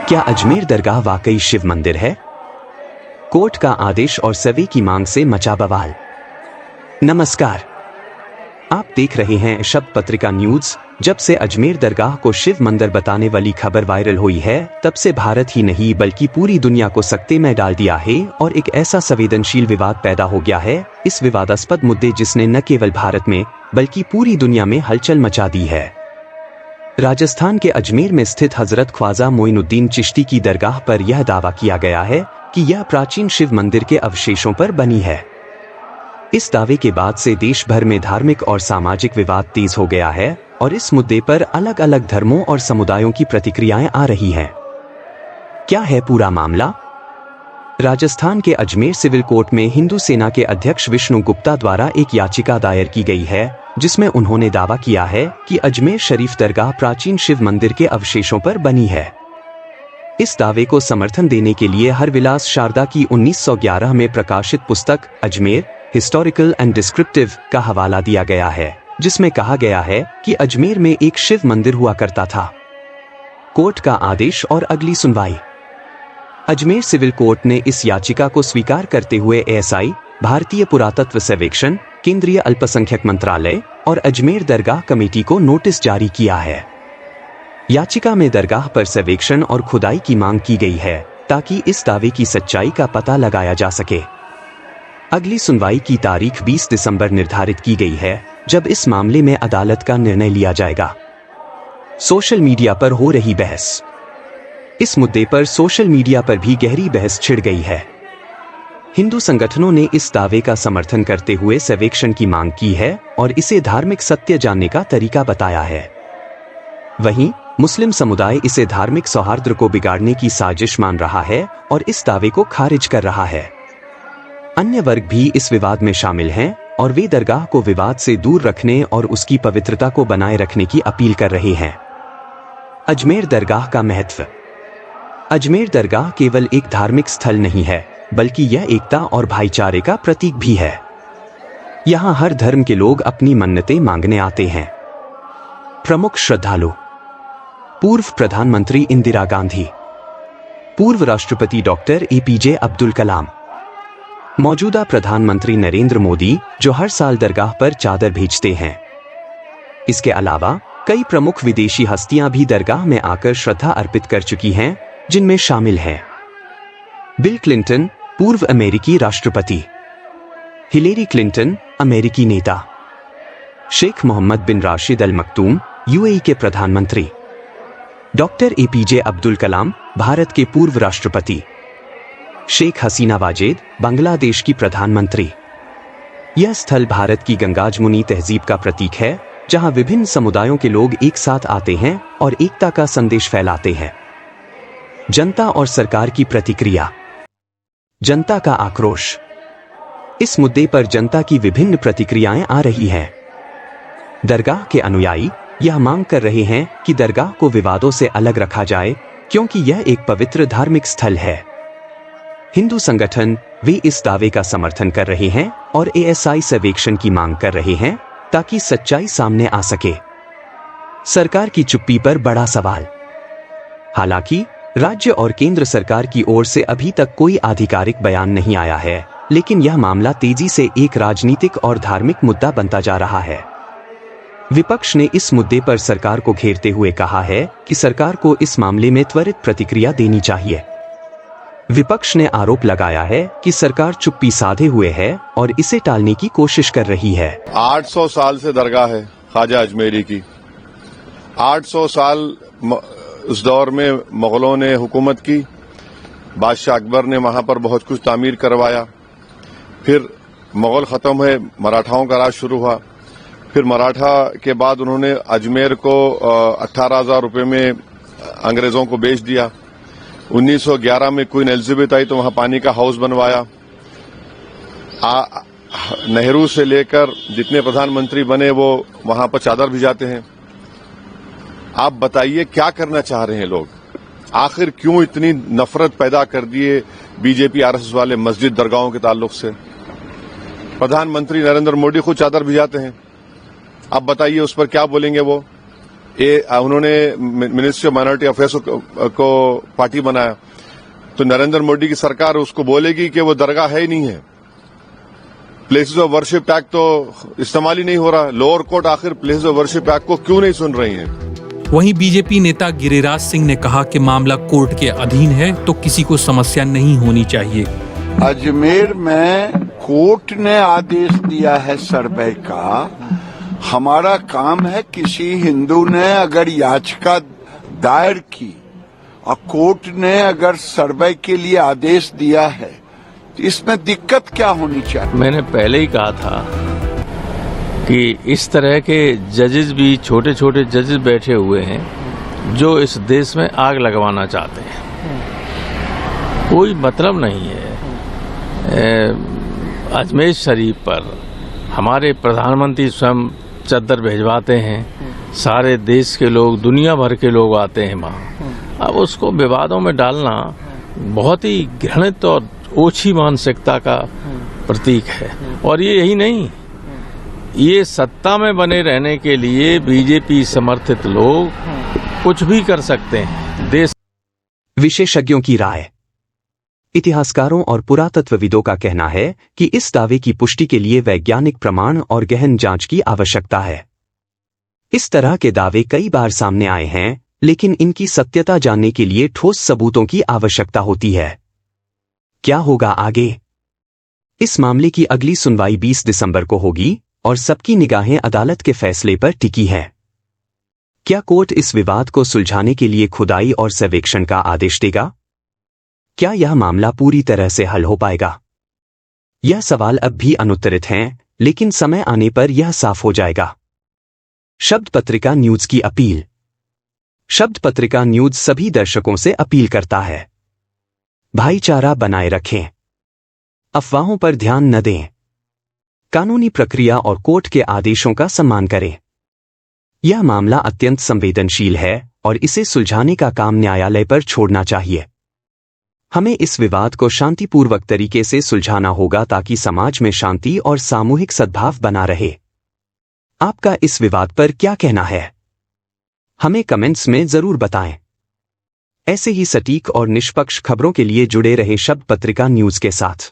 क्या अजमेर दरगाह वाकई शिव मंदिर है? कोर्ट का आदेश और सर्वे की मांग से मचा बवाल। नमस्कार, आप देख रहे हैं शब्द पत्रिका न्यूज। जब से अजमेर दरगाह को शिव मंदिर बताने वाली खबर वायरल हुई है, तब से भारत ही नहीं बल्कि पूरी दुनिया को सकते में डाल दिया है और एक ऐसा संवेदनशील विवाद पैदा हो गया है। इस विवादास्पद मुद्दे जिसने न केवल भारत में बल्कि पूरी दुनिया में हलचल मचा दी है। राजस्थान के अजमेर में स्थित हजरत ख्वाजा मोइनुद्दीन चिश्ती की दरगाह पर यह दावा किया गया है कि यह प्राचीन शिव मंदिर के अवशेषों पर बनी है। इस दावे के बाद से देश भर में धार्मिक और सामाजिक विवाद तेज हो गया है और इस मुद्दे पर अलग अलग धर्मों और समुदायों की प्रतिक्रियाएं आ रही हैं। क्या है पूरा मामला? राजस्थान के अजमेर सिविल कोर्ट में हिंदू सेना के अध्यक्ष विष्णु गुप्ता द्वारा एक याचिका दायर की गई है, जिसमें उन्होंने दावा किया है कि अजमेर शरीफ दरगाह प्राचीन शिव मंदिर के अवशेषों पर बनी है। इस दावे को समर्थन देने के लिए हरविलास शारदा की 1911 में प्रकाशित पुस्तक अजमेर हिस्टोरिकल एंड डिस्क्रिप्टिव का हवाला दिया गया है, जिसमें कहा गया है कि अजमेर में एक शिव मंदिर हुआ करता था। कोर्ट का आदेश और अगली सुनवाई। अजमेर सिविल कोर्ट ने इस याचिका को स्वीकार करते हुए एएसआई, भारतीय पुरातत्व सर्वेक्षण, केंद्रीय अल्पसंख्यक मंत्रालय और अजमेर दरगाह कमेटी को नोटिस जारी किया है। याचिका में दरगाह पर सर्वेक्षण और खुदाई की मांग की गई है ताकि इस दावे की सच्चाई का पता लगाया जा सके। अगली सुनवाई की तारीख 20 दिसंबर निर्धारित की गई है, जब इस मामले में अदालत का निर्णय लिया जाएगा। सोशल मीडिया पर हो रही बहस। इस मुद्दे पर सोशल मीडिया पर भी गहरी बहस छिड़ गई है। हिंदू संगठनों ने इस दावे का समर्थन करते हुए सर्वेक्षण की मांग की है और इसे धार्मिक सत्य जानने का तरीका बताया है। वहीं मुस्लिम समुदाय इसे धार्मिक सौहार्द को बिगाड़ने की साजिश मान रहा है और इस दावे को खारिज कर रहा है। अन्य वर्ग भी इस विवाद में शामिल हैं और वे दरगाह को विवाद से दूर रखने और उसकी पवित्रता को बनाए रखने की अपील कर रहे हैं। अजमेर दरगाह का महत्व। अजमेर दरगाह केवल एक धार्मिक स्थल नहीं है, बल्कि यह एकता और भाईचारे का प्रतीक भी है। यहाँ हर धर्म के लोग अपनी मन्नतें मांगने आते हैं। प्रमुख श्रद्धालु: पूर्व प्रधानमंत्री इंदिरा गांधी, पूर्व राष्ट्रपति डॉक्टर एपीजे अब्दुल कलाम, मौजूदा प्रधानमंत्री नरेंद्र मोदी, जो हर साल दरगाह पर चादर भेजते हैं। इसके अलावा कई प्रमुख विदेशी हस्तियां भी दरगाह में आकर श्रद्धा अर्पित कर चुकी हैं, जिनमें शामिल हैं बिल क्लिंटन, पूर्व अमेरिकी राष्ट्रपति, हिलेरी क्लिंटन, अमेरिकी नेता, शेख मोहम्मद बिन राशिद अल मक्तूम, यूएई के प्रधानमंत्री, डॉक्टर एपीजे अब्दुल कलाम, भारत के पूर्व राष्ट्रपति, शेख हसीना वाजेद, बांग्लादेश की प्रधानमंत्री। यह स्थल भारत की गंगाजमुनी तहजीब का प्रतीक है, जहां विभिन्न समुदायों के लोग एक साथ आते हैं और एकता का संदेश फैलाते हैं। जनता और सरकार की प्रतिक्रिया। जनता का आक्रोश। इस मुद्दे पर जनता की विभिन्न प्रतिक्रियाएं आ रही हैं। दरगाह के अनुयायी यह मांग कर रहे हैं कि दरगाह को विवादों से अलग रखा जाए, क्योंकि यह एक पवित्र धार्मिक स्थल है। हिंदू संगठन वे इस दावे का समर्थन कर रहे हैं और एएसआई सर्वेक्षण की मांग कर रहे हैं ताकि सच्चाई सामने आ सके। सरकार की चुप्पी पर बड़ा सवाल। हालांकि राज्य और केंद्र सरकार की ओर से अभी तक कोई आधिकारिक बयान नहीं आया है, लेकिन यह मामला तेजी से एक राजनीतिक और धार्मिक मुद्दा बनता जा रहा है। विपक्ष ने इस मुद्दे पर सरकार को घेरते हुए कहा है कि सरकार को इस मामले में त्वरित प्रतिक्रिया देनी चाहिए। विपक्ष ने आरोप लगाया है कि सरकार चुप्पी साधे हुए है और इसे टालने की कोशिश कर रही है। 800 साल से दरगाह है ख्वाजा अजमेरी की। 800 साल उस दौर में मुगलों ने हुकूमत की, बादशाह अकबर ने वहां पर बहुत कुछ तामीर करवाया। फिर मुगल खत्म हुए, मराठाओं का राज शुरू हुआ। फिर मराठा के बाद उन्होंने अजमेर को 18,000 रुपए में अंग्रेजों को बेच दिया। 1911 में क्वीन एलिजाबेथ आई तो वहां पानी का हाउस बनवाया। नेहरू से लेकर जितने प्रधानमंत्री बने वो वहां पर चादर भिजाते हैं। आप बताइए क्या करना चाह रहे हैं लोग? आखिर क्यों इतनी नफरत पैदा कर दिए बीजेपी आरएसएस वाले मस्जिद दरगाहों के ताल्लुक से? प्रधानमंत्री नरेंद्र मोदी खुद चादर भिजाते हैं। अब बताइए उस पर क्या बोलेंगे वो? उन्होंने मिनिस्ट्री ऑफ माइनॉरिटी अफेयर्स को पार्टी बनाया, तो नरेंद्र मोदी की सरकार उसको बोलेगी कि वो दरगाह है ही नहीं है। प्लेसेस ऑफ वर्शिप एक्ट तो इस्तेमाल ही नहीं हो रहा। लोअर कोर्ट आखिर प्लेसेस ऑफ वर्शिप एक्ट को क्यों नहीं सुन रही है? वहीं बीजेपी नेता गिरिराज सिंह ने कहा कि मामला कोर्ट के अधीन है तो किसी को समस्या नहीं होनी चाहिए। अजमेर में कोर्ट ने आदेश दिया है सर्वे का। हमारा काम है, किसी हिंदू ने अगर याचिका दायर की और कोर्ट ने अगर सर्वे के लिए आदेश दिया है तो इसमें दिक्कत क्या होनी चाहिए? मैंने पहले ही कहा था कि इस तरह के जजेस भी, छोटे छोटे जजेस बैठे हुए हैं जो इस देश में आग लगवाना चाहते हैं। कोई मतलब नहीं है। अजमेर शरीफ पर हमारे प्रधानमंत्री स्वयं चद्दर भिजवाते हैं, सारे देश के लोग, दुनिया भर के लोग आते हैं वहाँ। अब उसको विवादों में डालना बहुत ही घृणित और ओछी मानसिकता का प्रतीक है। और ये यही नहीं, ये सत्ता में बने रहने के लिए बीजेपी समर्थित लोग कुछ भी कर सकते हैं। देश विशेषज्ञों की राय। इतिहासकारों और पुरातत्वविदों का कहना है कि इस दावे की पुष्टि के लिए वैज्ञानिक प्रमाण और गहन जांच की आवश्यकता है। इस तरह के दावे कई बार सामने आए हैं, लेकिन इनकी सत्यता जानने के लिए ठोस सबूतों की आवश्यकता होती है। क्या होगा आगे? इस मामले की अगली सुनवाई 20 दिसंबर को होगी और सबकी निगाहें अदालत के फैसले पर टिकी हैं। क्या कोर्ट इस विवाद को सुलझाने के लिए खुदाई और सर्वेक्षण का आदेश देगा? क्या यह मामला पूरी तरह से हल हो पाएगा? यह सवाल अब भी अनुत्तरित हैं, लेकिन समय आने पर यह साफ हो जाएगा। शब्द पत्रिका न्यूज की अपील। शब्द पत्रिका न्यूज सभी दर्शकों से अपील करता है, भाईचारा बनाए रखें, अफवाहों पर ध्यान न दें, कानूनी प्रक्रिया और कोर्ट के आदेशों का सम्मान करें। यह मामला अत्यंत संवेदनशील है और इसे सुलझाने का काम न्यायालय पर छोड़ना चाहिए। हमें इस विवाद को शांतिपूर्वक तरीके से सुलझाना होगा ताकि समाज में शांति और सामूहिक सद्भाव बना रहे। आपका इस विवाद पर क्या कहना है? हमें कमेंट्स में जरूर बताएं। ऐसे ही सटीक और निष्पक्ष खबरों के लिए जुड़े रहे शब्द पत्रिका न्यूज के साथ।